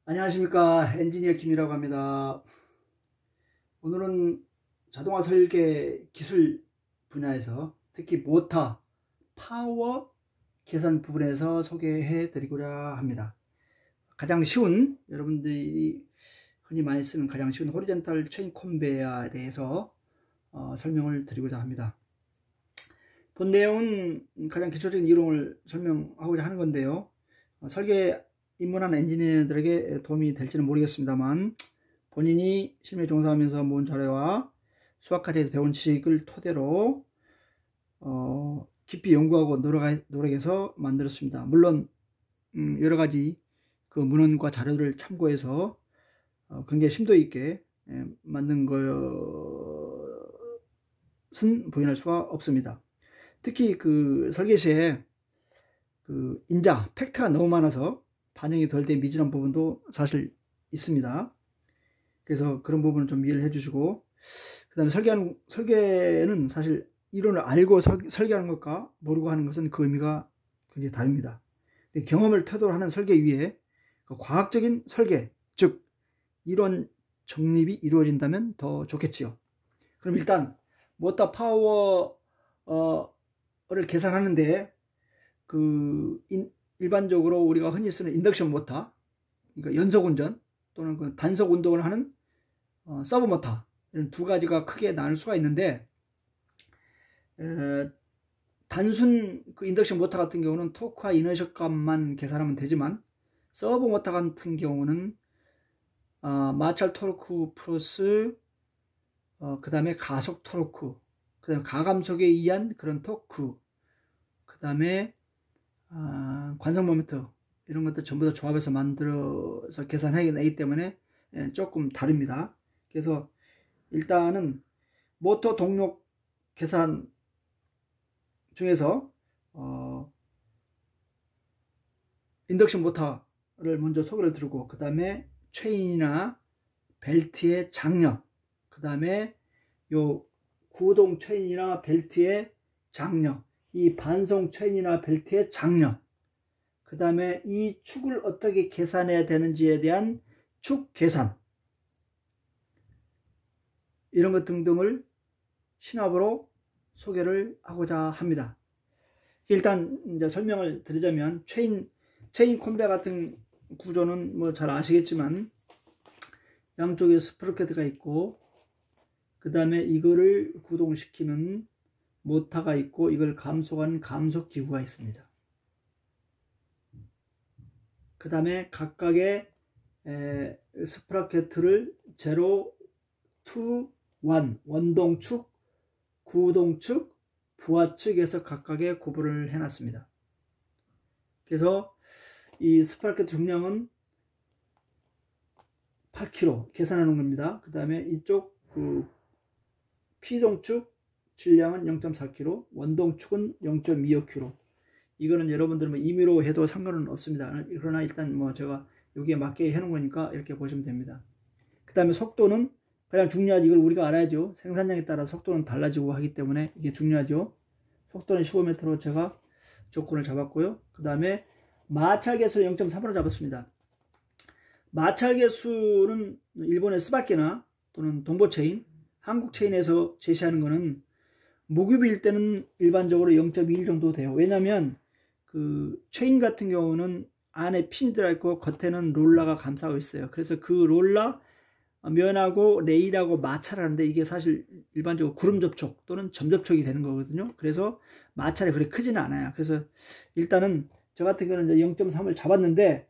안녕하십니까, 엔지니어 김이라고 합니다. 오늘은 자동화 설계 기술 분야에서 특히 모터, 파워 계산 부분에서 소개해 드리고자 합니다. 가장 쉬운, 여러분들이 흔히 많이 쓰는 가장 쉬운 호리젠탈 체인 컨베어에 대해서 설명을 드리고자 합니다. 본 내용은 가장 기초적인 이론을 설명하고자 하는 건데요. 설계 입문하는 엔지니어들에게 도움이 될지는 모르겠습니다만, 본인이 실무에 종사하면서 모은 자료와 수학과정에서 배운 지식을 토대로 깊이 연구하고 노력해서 만들었습니다. 물론 여러가지 그 문헌과 자료를 참고해서 굉장히 심도 있게 만든 것은 부인할 수가 없습니다. 특히 그 설계 시에 그 인자, 팩트가 너무 많아서 반영이 덜 된 미진한 부분도 사실 있습니다. 그래서 그런 부분을 좀 이해를 해주시고, 그 다음에 설계는 사실 이론을 알고 설계하는 것과 모르고 하는 것은 그 의미가 굉장히 다릅니다. 경험을 태도로 하는 설계 위에 과학적인 설계, 즉 이론 정립이 이루어진다면 더 좋겠지요. 그럼 일단 모터 파워를 계산하는데 일반적으로 우리가 흔히 쓰는 인덕션 모터, 그러니까 연속 운전 또는 그 단속 운동을 하는 서브 모터, 이런 두 가지가 크게 나눌 수가 있는데, 단순 그 인덕션 모터 같은 경우는 토크와 이너셜 값만 계산하면 되지만, 서브 모터 같은 경우는 마찰 토르크 플러스 그 다음에 가속 토르크, 그 다음에 가감속에 의한 그런 토크, 그 다음에 관성 모멘트, 이런 것들 전부 다 조합해서 만들어서 계산하기 때문에 조금 다릅니다. 그래서 일단은 모터 동력 계산 중에서 인덕션 모터를 먼저 소개를 드리고, 그 다음에 체인이나 벨트의 장력, 그 다음에 요 구동 체인이나 벨트의 장력, 이 반송 체인이나 벨트의 장력, 그 다음에 이 축을 어떻게 계산해야 되는지에 대한 축 계산, 이런 것 등등을 신압으로 소개를 하고자 합니다. 일단 이제 설명을 드리자면, 체인 컨베어 같은 구조는 뭐 잘 아시겠지만, 양쪽에 스프로켓가 있고, 그 다음에 이거를 구동시키는 모터가 있고, 이걸 감속하는 감속기구가 있습니다. 그 다음에 각각의 스프라켓을 0, 2, 1, 원동축, 구동축, 부하축에서 각각의 구분을 해놨습니다. 그래서 이 스프라켓 중량은 8kg 계산하는 겁니다. 그 다음에 이쪽 그 P동축 질량은 0.4kg, 원동축은 0.25kg. 이거는 여러분들 뭐 임의로 해도 상관은 없습니다. 그러나 일단 뭐 제가 여기에 맞게 해놓은 거니까 이렇게 보시면 됩니다. 그 다음에 속도는 가장 중요하지. 이걸 우리가 알아야죠. 생산량에 따라 속도는 달라지고 하기 때문에 이게 중요하죠. 속도는 15m로 제가 조건을 잡았고요. 그 다음에 마찰 개수를 0.3으로 잡았습니다. 마찰 개수는 일본의 스바케나 또는 동보체인, 한국체인에서 제시하는 거는 무급일 때는 일반적으로 0.21 정도 돼요. 왜냐하면 그 체인 같은 경우는 안에 핀이 들어있고 겉에는 롤러가 감싸고 있어요. 그래서 그 롤러 면하고 레일하고 마찰하는데, 이게 사실 일반적으로 구름 접촉 또는 점 접촉이 되는 거거든요. 그래서 마찰이 그렇게 크지는 않아요. 그래서 일단은 저 같은 경우는 0.3을 잡았는데,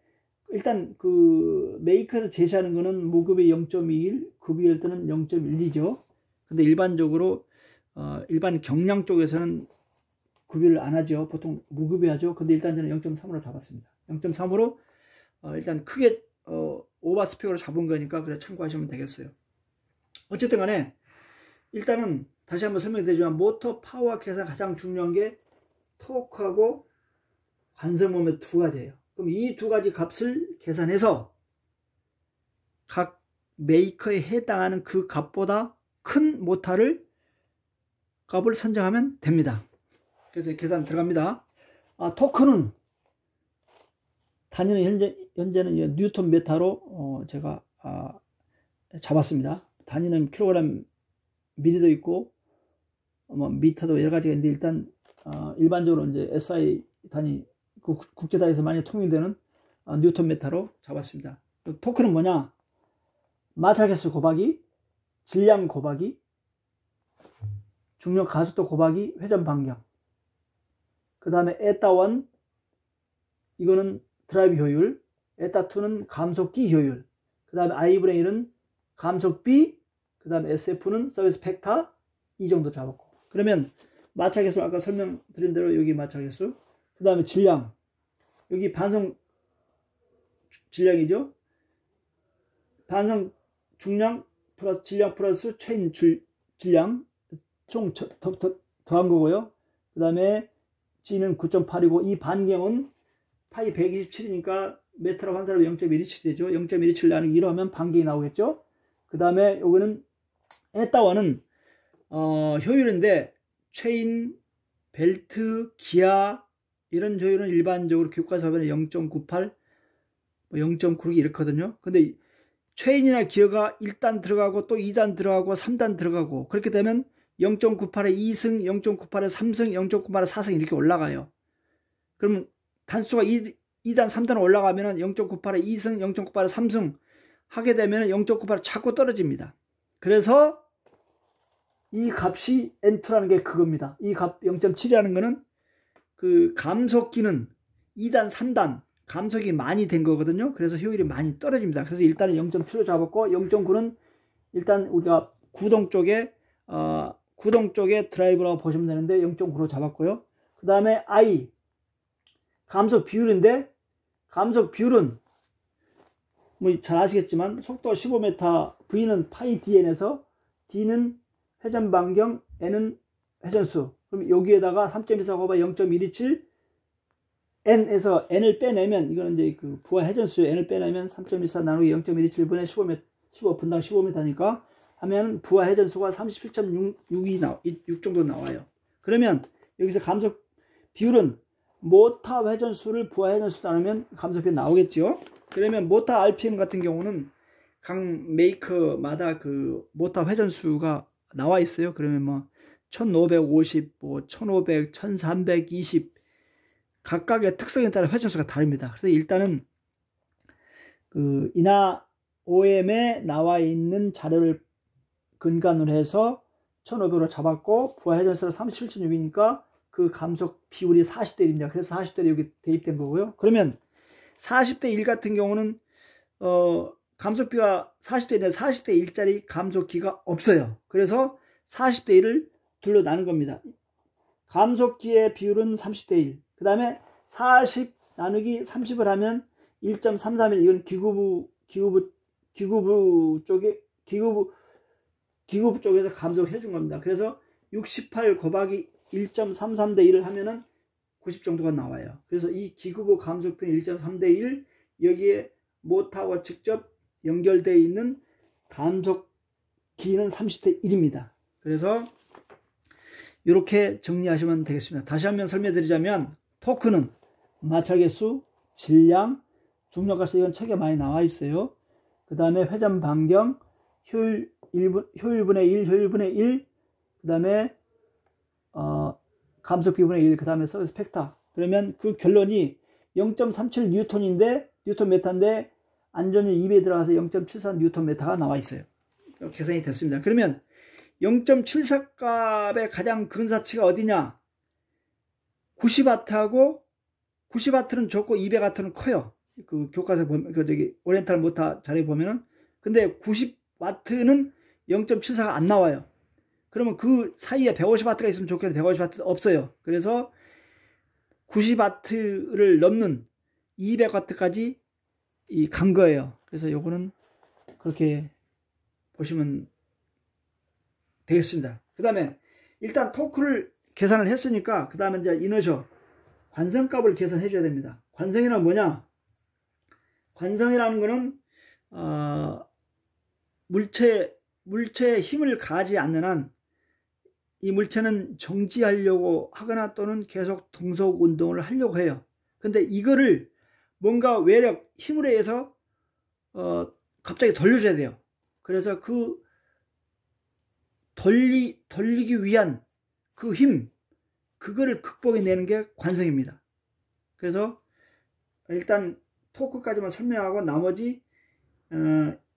일단 그 메이커에서 제시하는 거는 무급이 0.21, 급이일 때는 0.12죠. 근데 일반적으로 일반 경량 쪽에서는 구비를 안 하죠. 보통 무급이 하죠. 근데 일단 저는 0.3으로 잡았습니다. 0.3으로 일단 크게 오버스펙으로 잡은 거니까 그래 참고하시면 되겠어요. 어쨌든 간에 일단은 다시 한번 설명드리지만, 모터 파워 계산 가장 중요한 게 토크하고 관성 모멘트 두 가지예요. 그럼 이 두 가지 값을 계산해서 각 메이커에 해당하는 그 값보다 큰 모터를 값을 선정하면 됩니다. 그래서 계산 들어갑니다. 토크는 단위는 현재는 뉴턴 메타로 제가 잡았습니다. 단위는 킬로그램 미리도 있고 뭐 미터도 여러 가지가 있는데 일단 일반적으로 이제 SI 단위 국제 단위에서 많이 통용되는 뉴턴 메타로 잡았습니다. 토크는 뭐냐? 마찰 개수 곱하기 질량 곱하기 중력 가속도 곱하기 회전 반경. 그 다음에 에타1 이거는 드라이브 효율, 에타2는 감속기 효율, 그 다음에 I분의 1은 감속비, 그 다음에 SF는 서비스 팩터, 이 정도 잡았고. 그러면 마찰 개수 아까 설명드린 대로 여기 마찰 개수, 그 다음에 질량, 여기 반성 질량이죠. 반성 중량 플러스 질량 플러스 체인 질량 총 더한 거고요. 그 다음에 G는 9.8이고 이 반경은 파이 127이니까 메타로 환산하면 0.127 되죠. 0.127 나누기 1로 하면 반경이 나오겠죠. 그 다음에 요거는 에타1은 효율인데 체인, 벨트, 기아 이런 효율은 일반적으로 교과서 하면 0.98, 0.96 이렇거든요. 근데 체인이나 기어가 1단 들어가고 또 2단 들어가고 3단 들어가고 그렇게 되면 0.98에 2승, 0.98에 3승, 0.98에 4승 이렇게 올라가요. 그러면 단수가 2단, 3단 올라가면 0.98에 2승, 0.98에 3승 하게 되면 0.98에 자꾸 떨어집니다. 그래서 이 값이 N2라는 게 그겁니다. 이 값 0.7이라는 거는 그 감속기는 2단, 3단 감속이 많이 된 거거든요. 그래서 효율이 많이 떨어집니다. 그래서 일단은 0.7로 잡았고 0.9는 일단 우리가 구동 쪽에 드라이브라고 보시면 되는데 0.9로 잡았고요. 그 다음에 I 감속 비율인데 감속 비율은 뭐 잘 아시겠지만 속도 15m, V는 파이 dn에서 D는 회전 반경, N은 회전수. 그럼 여기에다가 3.24 곱하기 0.127 N에서 N을 빼내면 이거는 이제 그 부하 회전수의 N을 빼내면 3.14 나누기 0.127분의 15분당 15m니까 하면 부하 회전수가 37.6 정도 나와요. 그러면 여기서 감속 비율은 모터 회전수를 부하 회전수 나누면 감속 비율 나오겠죠. 그러면 모터 RPM 같은 경우는 각 메이커마다 그 모터 회전수가 나와 있어요. 그러면 뭐 1550, 뭐 1500, 1320 각각의 특성에 따라 회전수가 다릅니다. 그래서 일단은 그 이나 OM에 나와 있는 자료를 근간으로 해서 1500으로 잡았고 부하 회전수가 37.6이니까 그 감속 비율이 40대 1입니다. 그래서 40대 1이 여기 대입된 거고요. 그러면 40대 1 같은 경우는 감속비가 40대 1인데 40대 1짜리 감속기가 없어요. 그래서 40대 1을 둘로 나눈 겁니다. 감속기의 비율은 30대 1. 그 다음에 40 나누기 30을 하면 1.331. 이건 기구부 쪽에서 감속해 준 겁니다. 그래서 68 곱하기 1.33대 1을 하면은 90 정도가 나와요. 그래서 이 기구부 감속비는 1.3대 1, 여기에 모터와 직접 연결되어 있는 감속기는 30대 1입니다. 그래서 이렇게 정리하시면 되겠습니다. 다시 한번 설명드리자면 토크는 마찰 개수, 질량, 중력가속 이건 책에 많이 나와 있어요. 그 다음에 회전 반경, 효율분의 1, 효율분의 1, 그 다음에 감속비분의 1, 그 다음에 서비스 팩터. 그러면 그 결론이 0.37 뉴턴인데 뉴턴 메타인데 안전율 2배에 들어가서 0.74 뉴턴 메타가 나와 있어요. 계산이 됐습니다. 그러면 0.74 값의 가장 근사치가 어디냐? 90W하고 90W는 적고 200W는 커요. 그 교과서 보면 오리엔탈 모터 자료에 보면은. 근데 90W는 0.74가 안 나와요. 그러면 그 사이에 150W가 있으면 좋겠는데 150W 없어요. 그래서 90W를 넘는 200W까지 간 거예요. 그래서 요거는 그렇게 보시면 되겠습니다. 그 다음에 일단 토크를 계산을 했으니까 그 다음에 이제 이너셔 관성값을 계산해 줘야 됩니다. 관성이란 뭐냐? 관성이라는 거는 물체에 힘을 가하지 않는 한 이 물체는 정지하려고 하거나 또는 계속 동속 운동을 하려고 해요. 근데 이거를 뭔가 외력, 힘으로 의해서 갑자기 돌려줘야 돼요. 그래서 그 돌리기 위한 그 힘, 그거를 극복해내는 게 관성입니다. 그래서 일단 토크까지만 설명하고 나머지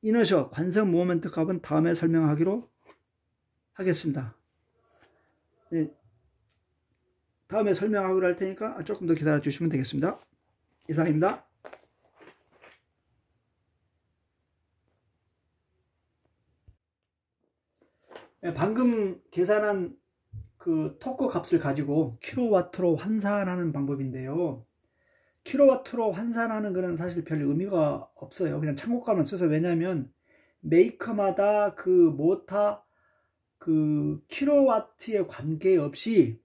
이너셔 관성 모멘트 값은 다음에 설명하기로 하겠습니다. 네, 다음에 설명하기로 할 테니까 조금 더 기다려 주시면 되겠습니다. 이상입니다. 네, 방금 계산한 그 토크 값을 가지고 킬로와트로 환산하는 방법인데요. 킬로와트로 환산하는 거는 사실 별 의미가 없어요. 그냥 참고값만 써서. 왜냐하면 메이커마다 그 모터 그 킬로와트에 관계없이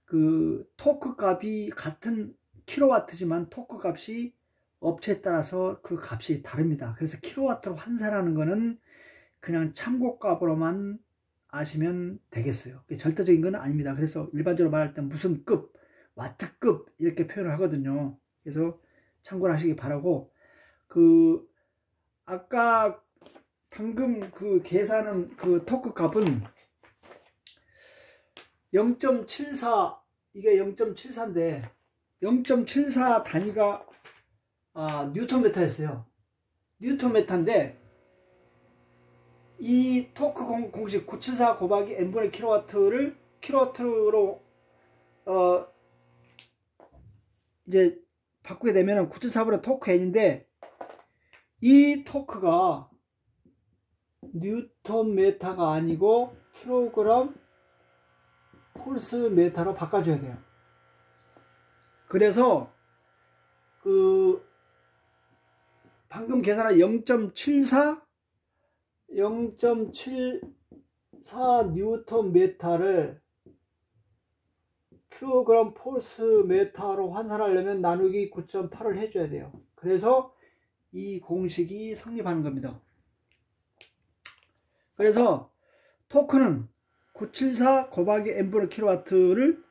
그 토크 값이 같은 킬로와트지만 토크 값이 업체에 따라서 그 값이 다릅니다. 그래서 킬로와트로 환산하는 거는 그냥 참고값으로만 아시면 되겠어요. 절대적인 건 아닙니다. 그래서 일반적으로 말할 때 무슨 급, 와트급 이렇게 표현을 하거든요. 그래서 참고를 하시기 바라고, 그 아까 방금 그 계산은 그 토크 값은 0.74, 이게 0.74인데 0.74 단위가 뉴턴미터였어요. 뉴턴미터인데 이 토크 공식 974 곱하기 n분의 킬로와트를 킬로와트로 이제 바꾸게 되면 974분의 토크 n인데, 이 토크가 뉴턴 메타가 아니고 킬로그램 폴스 메타로 바꿔줘야 돼요. 그래서 그 방금 계산한 0.74 뉴턴 메타를 킬로그램 폴스 메타로 환산하려면 나누기 9.8을 해줘야 돼요. 그래서 이 공식이 성립하는 겁니다. 그래서 토크는 974 곱하기 n분의 킬로와트를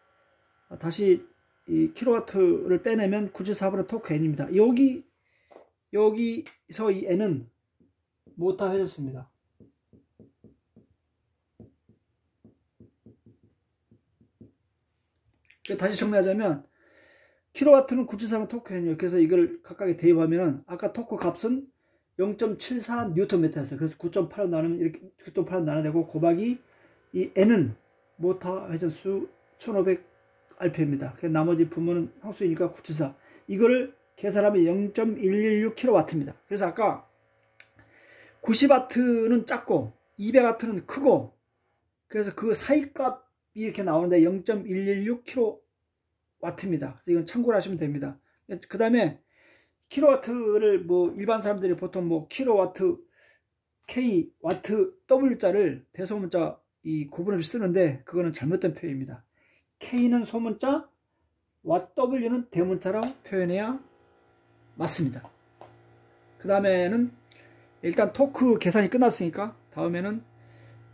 다시 이 킬로와트를 빼내면 974분의 토크 n입니다. 여기서 이 n은 모터 해줬습니다. 다시 정리하자면 킬로와트는 974분의 토크 n이에요. 그래서 이걸 각각에 대입하면 아까 토크 값은 0.74 뉴턴미터였어요. 그래서 9.8로 나누면 이렇게 9.8로 나눠되고 곱하기 이 n은 모터 회전수 1500rpm입니다. 그래서 나머지 분모는 항수이니까 974. 이거를 계산하면 0.116kW입니다. 그래서 아까 90W는 작고 200W는 크고, 그래서 그 사이 값이 이렇게 나오는데 0.116kW입니다. 이건 참고를 하시면 됩니다. 그 다음에 킬로와트를 뭐 일반 사람들이 보통 뭐 킬로와트 K, 와트 W자를 대소문자 이 구분 없이 쓰는데 그거는 잘못된 표현입니다. K는 소문자, W는 대문자로 표현해야 맞습니다. 그 다음에는 일단 토크 계산이 끝났으니까 다음에는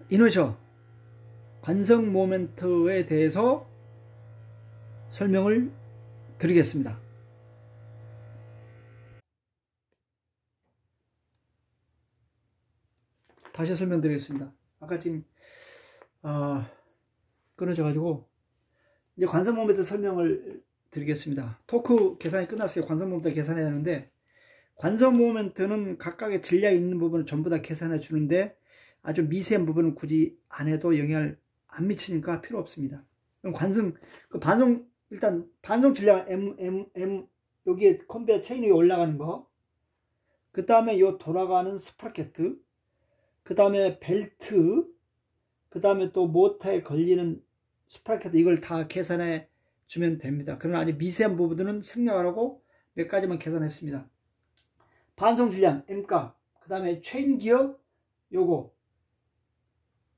이너셔 관성 모멘트에 대해서 설명을 드리겠습니다. 다시 설명드리겠습니다. 아까 지금 끊어져 가지고 이제 관성 모멘트 설명을 드리겠습니다. 토크 계산이 끝났어요. 관성 모멘트 계산해야 하는데, 관성 모멘트는 각각의 질량이 있는 부분을 전부 다 계산해 주는데 아주 미세한 부분은 굳이 안 해도 영향을 안 미치니까 필요 없습니다. 그럼 관성 그 반송, 일단 반송 질량 M 여기에 컨베어 체인 위에 올라가는 거, 그 다음에 요 돌아가는 스프라켓, 그 다음에 벨트, 그 다음에 또 모터에 걸리는 스프라켓, 이걸 다 계산해 주면 됩니다. 그러나 아주 미세한 부분들은 생략하라고 몇 가지만 계산했습니다. 반송 질량 M값, 그 다음에 체인 기어 요거,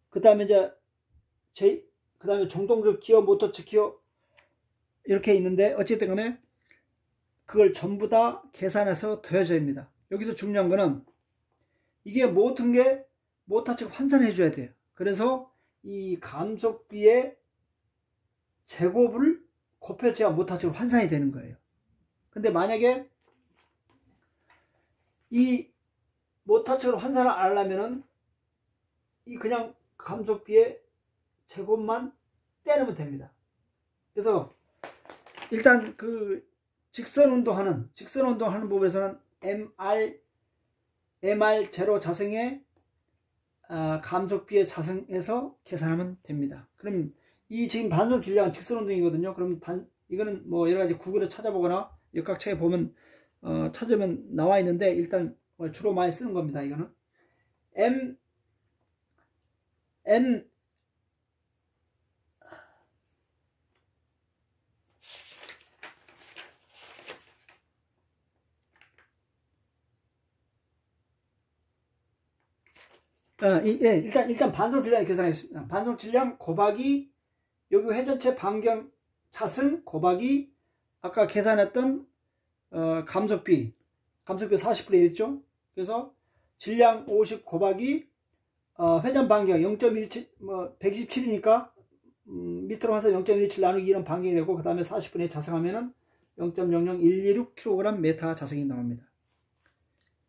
그 다음에 이제 그 다음에 정동적 기어, 모터 측 기어 이렇게 있는데, 어쨌든 간에 그걸 전부 다 계산해서 더해줘야 합니다. 여기서 중요한 거는 이게 모든 게 모터 측 환산해 줘야 돼요. 그래서 이 감속비의 제곱을 곱해줘야 모터 측 환산이 되는 거예요. 근데 만약에 이 모타측으로 환산을 안 하려면은 이 그냥 감속비의 제곱만 떼내면 됩니다. 그래서 일단 그 직선 운동하는 법에서는 MR 제로 자승의 감속비의 자승에서 계산하면 됩니다. 그럼 이 지금 반송 질량은 직선 운동이거든요. 그럼 이거는 뭐 여러 가지 구글에 찾아보거나 역학책에 보면 찾으면 나와 있는데 일단 주로 많이 쓰는 겁니다. 이거는 일단 반송 질량 계산하겠습니다. 반송 질량 곱하기 여기 회전체 반경 자승 곱하기 아까 계산했던 감속비 40분의 1이죠. 그래서 질량 50 곱하기 회전 반경 0.17 127이니까 미터로 환산 0.17 나누기 2는 반경이 되고 그 다음에 40분의 1 자승하면은 0.00126kg 메타 자승이 나옵니다.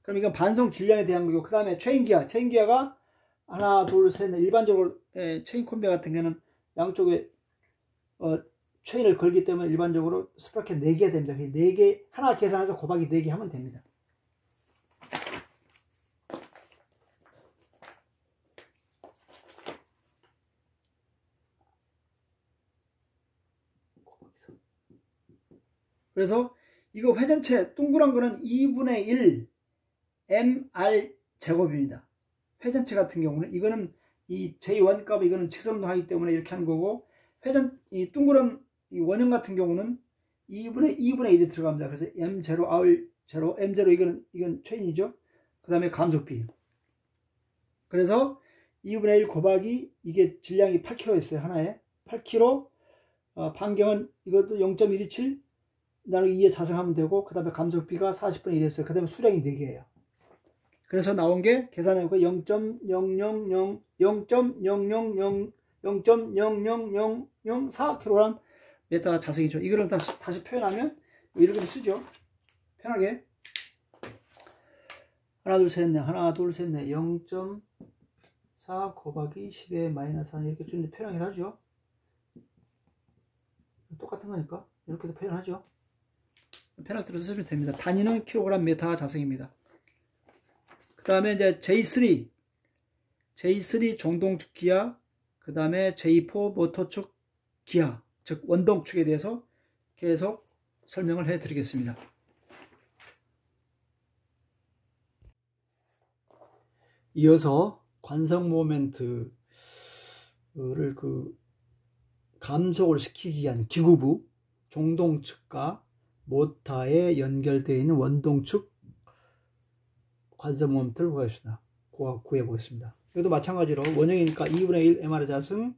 그럼 이건 반송 질량에 대한 거고, 그 다음에 체인기어가 하나, 둘, 셋, 넷, 일반적으로 체인 콤비 같은 경우는 양쪽에 체인을 걸기 때문에 일반적으로 스프라켓 4개가 됩니다. 4개 하나 계산해서 곱하기 4개 하면 됩니다. 그래서 이거 회전체 동그란 거는 2분의 1 mr 제곱입니다. 회전체 같은 경우는 이거는 이 j1 값 이거는 직선운동 하기 때문에 이렇게 하는 거고, 이 둥그런 이 원형 같은 경우는 2분의 1이 들어갑니다. 그래서 m0 r 0 m0 이건 체인이죠. 그 다음에 감속비. 그래서 2분의 1 곱하기 이게 질량이 8kg 있어요. 하나에 8kg. 반경은 이것도 0.127 나누기 2에 자승하면 되고, 그 다음에 감속비가 40분의 1이었어요. 그 다음에 수량이 4개예요. 그래서 나온 게 계산해보니까 0.00004kg 메타 자승이죠. 이거를 다시 표현하면 이렇게 쓰죠. 편하게. 하나 둘 셋 넷 0.4 곱하기 10의 마이너스 1 이렇게 좀 편하게 하죠. 똑같은 거니까 이렇게도 표현하죠. 편하게 들어서 쓰면 됩니다. 단위는 킬로그램 메타 자승입니다. 그 다음에 이제 J3 종동축 기아, 그 다음에 J4 모터축 기아, 즉 원동축에 대해서 계속 설명을 해 드리겠습니다. 이어서 관성 모멘트를 감속을 시키기 위한 기구부 종동축과 모터에 연결되어 있는 원동축 관성 모멘트를 구해보겠습니다. 이것도 마찬가지로 원형이니까 2분의 1 MR 자승,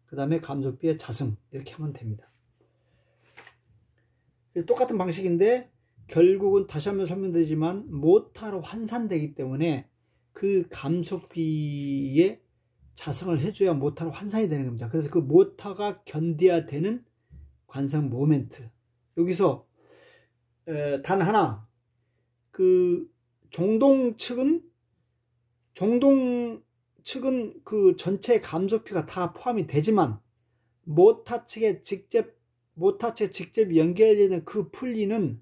그 다음에 감속비의 자승 이렇게 하면 됩니다. 똑같은 방식인데 결국은 다시 한번 설명드리지만 모터로 환산되기 때문에 그 감속비의 자승을 해줘야 모터로 환산이 되는 겁니다. 그래서 그 모터가 견뎌야 되는 관성 모멘트. 여기서 단 하나, 그 종동측은 그 전체 감속비가 다 포함이 되지만 모터 측에 직접 연결되는 그 풀리는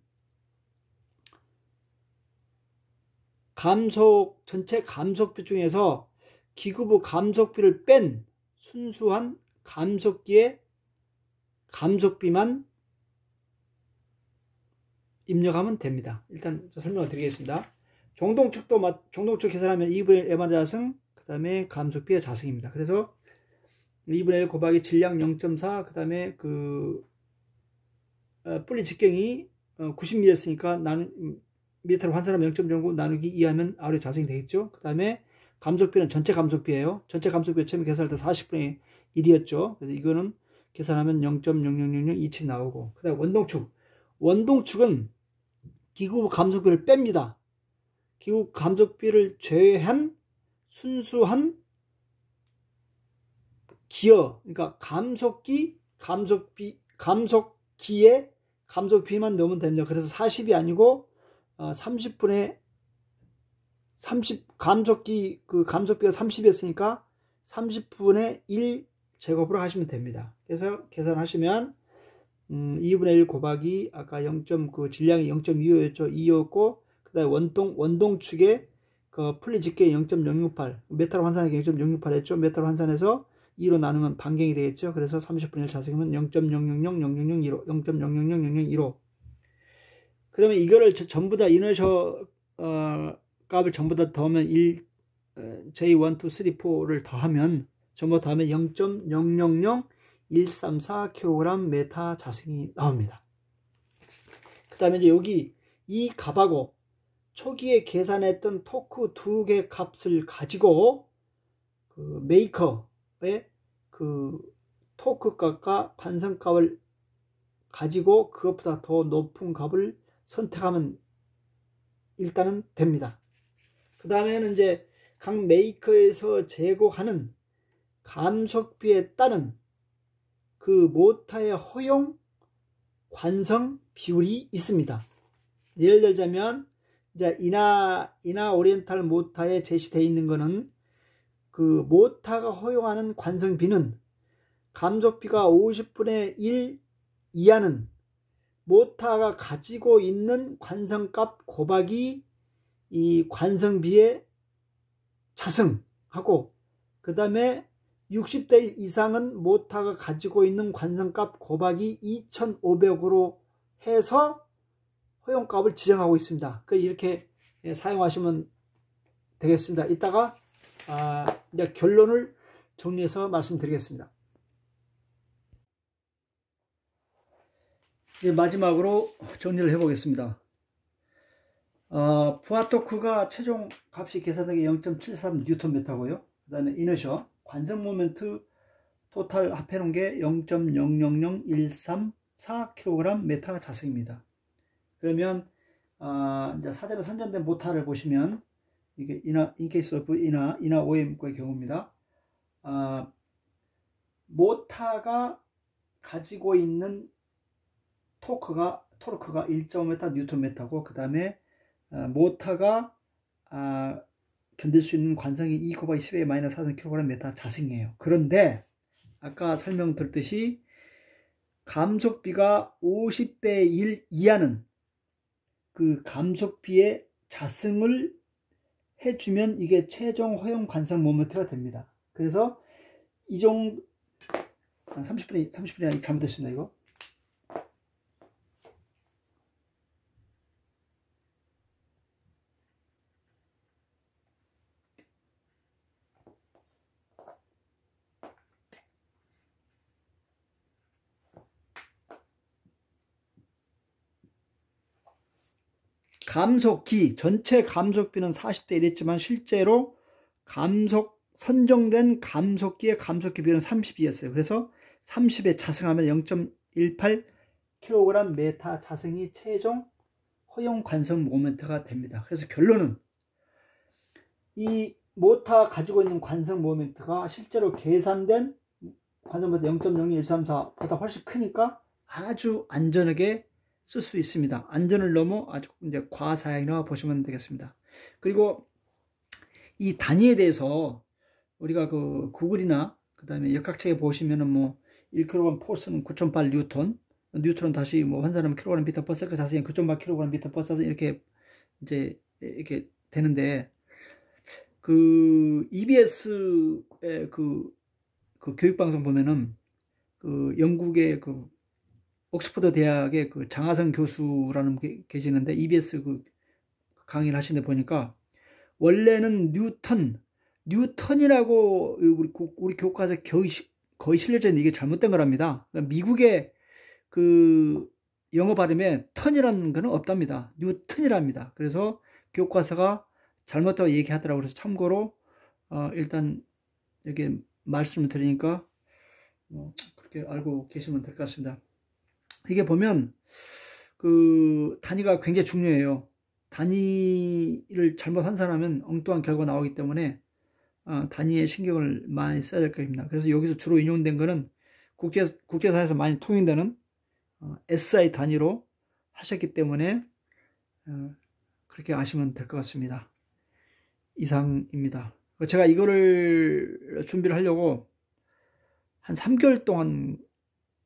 전체 감속비 중에서 기구부 감속비를 뺀 순수한 감속기의 감속비만 입력하면 됩니다. 일단 설명을 드리겠습니다. 종동축 계산하면 2분의 1 MR 자승, 그 다음에 감속비의 자승입니다. 그래서 2분의 1 곱하기 질량 0.4, 그 다음에 뿌리 직경이 90mm였으니까 미터로 환산하면 0.09 나누기 2하면 R의 자승이 되겠죠. 그 다음에 감속비는 전체 감속비예요. 전체 감속비 처음에 계산할 때 40분의 1이었죠. 그래서 이거는 계산하면 0.00027 나오고, 그 다음에 원동축은 기구 감속비를 뺍니다. 기구 감속비를 제외한 순수한 기어, 그러니까 감속기의 감속비만 넣으면 됩니다. 그래서 40이 아니고 30분의 30 감속비가 30이었으니까 30분의 1 제곱으로 하시면 됩니다. 그래서 계산하시면 2분의 1 곱하기 아까 질량이 0.25였죠. 2였고 그다음에 원동축에 그 풀리집계 0.068 메탈 환산하기 0.068 했죠. 메탈 환산해서 2로 나누면 반경이 되겠죠. 그래서 30분의 1 자석이면 0.000015 0.000015. 그 다음에 이거를 전부 다 이너셔 값을 전부 다 더하면 J1, 2, 3, 4를 더하면 전부 더하면 0.000134kg 메타 자승이 나옵니다. 그 다음에 이제 여기 이 값하고 초기에 계산했던 토크 2개 값을 가지고 그 메이커의 그 토크 값과 관성 값을 가지고 그것보다 더 높은 값을 선택하면 일단은 됩니다. 그 다음에는 이제 각 메이커에서 제공하는 감속비에 따른 그 모터의 허용 관성 비율이 있습니다. 예를 들자면 이제 이나 오리엔탈 모터에 제시되어 있는 거는 그 모터가 허용하는 관성비는 감속비가 50분의 1 이하는 모터가 가지고 있는 관성값 곱하기 이 관성비의 자승하고 그 다음에 60대 1 이상은 모터가 가지고 있는 관성값 곱하기 2500으로 해서 허용값을 지정하고 있습니다. 이렇게 사용하시면 되겠습니다. 이따가 이제 결론을 정리해서 말씀드리겠습니다. 이제 마지막으로 정리를 해보겠습니다. 부하 토크가 최종 값이 계산되기 0.73Nm고요. 그 다음에 이너셔 관성 모멘트 토탈 합해놓은 게 0.000134kg 메타 자승입니다. 그러면 이제 사전에 선전된 모타를 보시면 이게 인케이스 오브 이나 OM의 경우입니다. 모타가 가지고 있는 토크가 1.5m Nm고 그 다음에 모타가 견딜 수 있는 관성이 2 곱하기 10의 마이너스 4kg 메타 자승이에요. 그런데 아까 설명드렸듯이 감속비가 50대 1 이하는 그 감속비의 자승을 해주면 이게 최종 허용 관성 모멘트가 됩니다. 그래서 이 정도 30분이 잘못됐습니다. 이거 감속기 전체 감속비는 40대 1 했지만 실제로 선정된 감속기의 감속기 비율은 30이었어요. 그래서 30에 자승하면 0.18kg 메타 자승이 최종 허용 관성 모멘트가 됩니다. 그래서 결론은 이 모터가 가지고 있는 관성 모멘트가 실제로 계산된 관성 모멘트 0.00134보다 훨씬 크니까 아주 안전하게 쓸 수 있습니다. 안전을 넘어 아주 이제 과사양이라고 보시면 되겠습니다. 그리고 이 단위에 대해서 우리가 그 구글이나 그 다음에 역학책에 보시면은 뭐 1kg 포스는 9.8 뉴턴은 다시 뭐 환산하면 kg 미터 퍼 세컨드 자세히 9.8kg 미터 퍼 세컨드 이렇게 이제 이렇게 되는데 그 EBS의 그 교육방송 보면은 그 영국의 그 옥스퍼드 대학의 그 장하성 교수라는 게 계시는데 EBS 그 강의를 하시는데 보니까 원래는 뉴턴이라고 우리 교과서에 거의 실려져 있는 이게 잘못된 거랍니다. 그러니까 미국의 그 영어 발음에 턴이라는 거는 없답니다. 뉴턴이랍니다. 그래서 교과서가 잘못되고 얘기하더라고요. 그래서 참고로 일단 이렇게 말씀을 드리니까 그렇게 알고 계시면 될 것 같습니다. 이게 보면 그 단위가 굉장히 중요해요. 단위를 잘못 환산하면 엉뚱한 결과가 나오기 때문에 단위에 신경을 많이 써야 될 것입니다. 그래서 여기서 주로 인용된 거는 국제사에서 많이 통용되는 SI 단위로 하셨기 때문에 그렇게 아시면 될 것 같습니다. 이상입니다. 제가 이거를 준비를 하려고 한 3개월 동안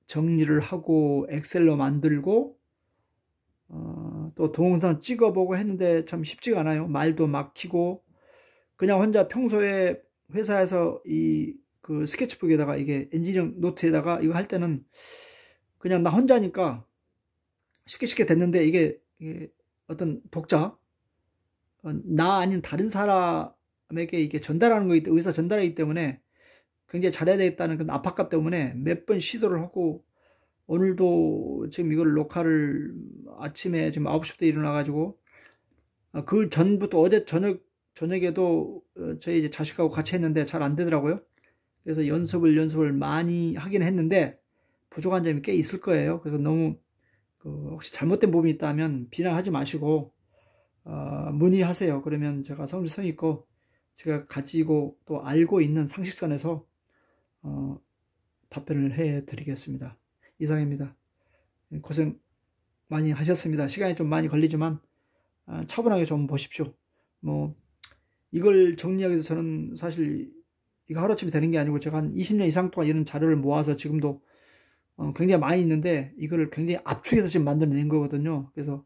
정리를 하고 엑셀로 만들고 또 동영상 찍어보고 했는데 참 쉽지가 않아요. 말도 막히고 그냥 혼자 평소에 회사에서 그 스케치북에다가 이게 엔지니어링 노트에다가 이거 할 때는 그냥 나 혼자니까 쉽게 됐는데 이게 어떤 독자 나 아닌 다른 사람에게 이게 전달하는 거기 때문에 의사 전달하기 때문에 굉장히 잘해야 되겠다는 그런 압박감 때문에 몇 번 시도를 하고 오늘도 지금 이걸 녹화를 아침에 지금 9시부터 일어나 가지고 그 전부터 어제 저녁에도 저희 이제 자식하고 같이 했는데 잘 안 되더라고요. 그래서 연습을 많이 하긴 했는데 부족한 점이 꽤 있을 거예요. 그래서 너무 혹시 잘못된 부분이 있다면 비난하지 마시고 문의하세요. 그러면 제가 성실성 있고 제가 가지고 또 알고 있는 상식선에서 답변을 해 드리겠습니다. 이상입니다. 고생 많이 하셨습니다. 시간이 좀 많이 걸리지만 차분하게 좀 보십시오. 뭐 이걸 정리하기 위해서 저는 사실 이거 하루아침에 되는 게 아니고 제가 한 20년 이상 동안 이런 자료를 모아서 지금도 굉장히 많이 있는데 이거를 굉장히 압축해서 지금 만들어낸 거거든요. 그래서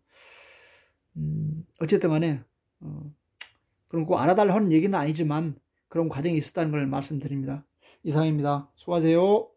어쨌든 간에 그럼 꼭 알아달라는 얘기는 아니지만 그런 과정이 있었다는 걸 말씀드립니다. 이상입니다. 수고하세요.